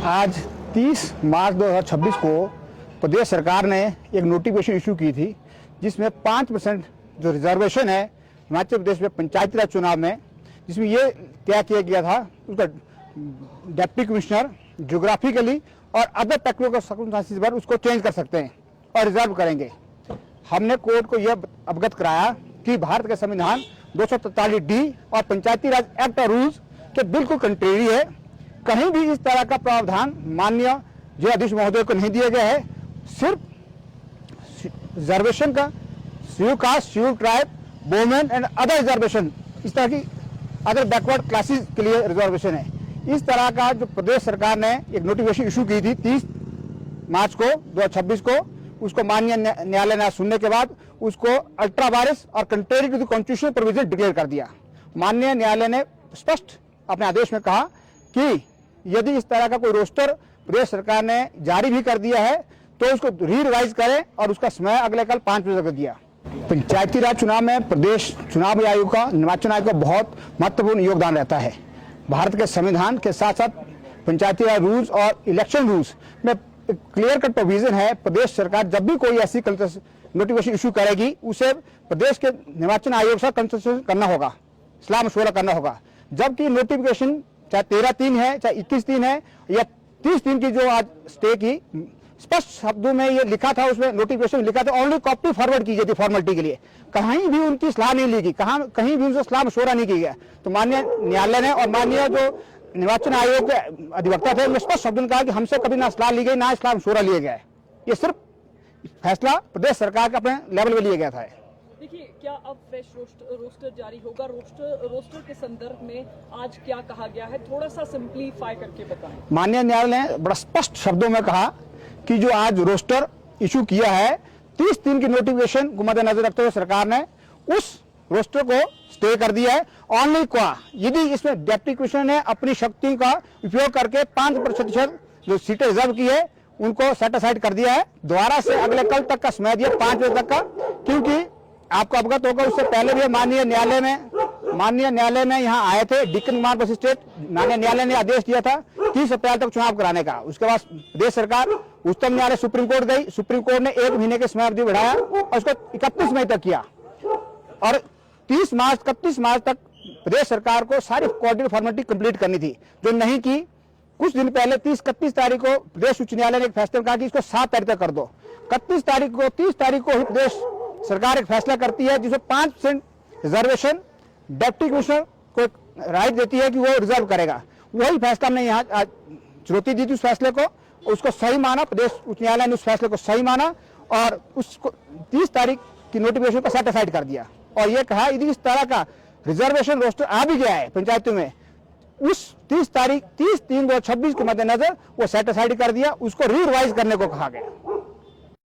आज 30 मार्च 2026 को प्रदेश सरकार ने एक नोटिफिकेशन इशू की थी जिसमें 5% जो रिजर्वेशन है हिमाचल प्रदेश में पंचायती राज चुनाव में, जिसमें ये तय किया गया था उसका डिप्टी कमिश्नर ज्योग्राफिकली और अदर टेक्निकल सर्कमस्टेंसेस पर उसको चेंज कर सकते हैं और रिजर्व करेंगे। हमने कोर्ट को यह अवगत कराया कि भारत के संविधान 243D और पंचायती राज एक्ट और रूल्स के बिल्कुल कंट्रेरी है। कहीं भी इस तरह का प्रावधान माननीय जिलाधीश महोदय को नहीं दिया गया है। सिर्फ रिजर्वेशन का schedule caste, schedule tribe, women and other reservation, इस तरह की अदर बैकवर्ड क्लासेस के लिए रिजर्वेशन है। इस तरह का जो प्रदेश सरकार ने एक नोटिफिकेशन इशू की थी 30 मार्च को 2026 को, उसको माननीय न्यायालय ने सुनने के बाद उसको अल्ट्रा वायरस और contrary to the constitutional provision declare कर दिया। माननीय न्यायालय ने स्पष्ट अपने आदेश में कहा कि यदि इस तरह का कोई रोस्टर प्रदेश सरकार ने जारी भी कर दिया है तो उसको री रिवाइज करें और उसका समय अगले कल 5 बजे तक दिया। पंचायती राज चुनाव में प्रदेश चुनाव आयोग का, निर्वाचन आयोग का बहुत महत्वपूर्ण योगदान रहता है। भारत के संविधान के साथ साथ पंचायती राज रूल्स और इलेक्शन रूल्स में क्लियर कट प्रोविजन है। प्रदेश सरकार जब भी कोई ऐसी नोटिफिकेशन इशू करेगी उसे प्रदेश के निर्वाचन आयोग से कंसल्टेशन करना होगा, सलाह मशवरा करना होगा। जबकि नोटिफिकेशन चाहे 13/3 है, चाहे 21/3 है या 30/3 की जो आज स्टे की, स्पष्ट शब्दों में ये लिखा था, उसमें नोटिफिकेशन लिखा था ओनली कॉपी फॉरवर्ड की गई थी फॉर्मेलिटी के लिए। कहीं भी उनकी सलाह नहीं ली गई, कहीं भी उनसे सलाह मशवरा नहीं किया गया। तो माननीय न्यायालय ने और माननीय जो निर्वाचन आयोग के अधिवक्ता थे उन्होंने स्पष्ट शब्दों में कहा कि हमसे कभी ना सलाह ली गई, ना सलाह मशवरा लिया गया है। ये सिर्फ फैसला प्रदेश सरकार का अपने लेवल में लिया गया था। देखिए, क्या अब फ्रेश रोस्टर जारी होगा? रोस्टर के संदर्भ में आज क्या कहा गया है, थोड़ा सा सिंप्लीफाई करके बताएं। माननीय न्यायालय ने बड़ा स्पष्ट शब्दों में कहा कि जो आज रोस्टर इशू किया है 30/3 की नोटिफिकेशन को मद्देनजर रखते हुए सरकार ने उस रोस्टर को स्टे कर दिया है। ऑनली क्वा यदि इसमें डिप्टी कमिश्नर ने अपनी शक्ति का उपयोग करके 5% जो सीटें रिजर्व की है उनको सेट असाइड कर दिया है। दोबारा से अगले कल तक का समय दिया 5 बजे तक का, क्योंकि आपको अवगत होगा उससे पहले भी माननीय न्यायालय में यहाँ आए थे डिक्कन कुमार मजिस्ट्रेट। माननीय न्यायालय ने आदेश दिया था 30 अप्रैल तक चुनाव कराने का। उसके बाद प्रदेश सरकार उच्चतम न्यायालय सुप्रीम कोर्ट गई, सुप्रीम कोर्ट ने 1 महीने के समय अवधि बढ़ाया और उसको 31 मई तक किया और 31 मार्च तक प्रदेश सरकार को सारी कोर्ट फॉर्मेलिटी कंप्लीट करनी थी, जो नहीं की। कुछ दिन पहले 30-31 तारीख को प्रदेश उच्च न्यायालय ने एक फैसले में कहा कि इसको 7 तारीख तक कर दो। 30 तारीख को ही प्रदेश सरकार एक फैसला करती है जिसमें 5% रिजर्वेशन डिप्टी कमिश्नर को राइट देती है कि वो रिजर्व करेगा। वही फैसला हमने यहाँ चुनौती दी थी उस फैसले को, उसको सही माना। प्रदेश उच्च न्यायालय ने उस फैसले को सही माना और उसको 30 तारीख की नोटिफिकेशन को सेट असाइड कर दिया और ये कहा यदि इस तरह का रिजर्वेशन रोस्टर आ भी गया है पंचायतों में, उस 30/3/2026 के मद्देनजर वो सेट असाइड कर दिया, उसको री रिवाइज करने को कहा गया।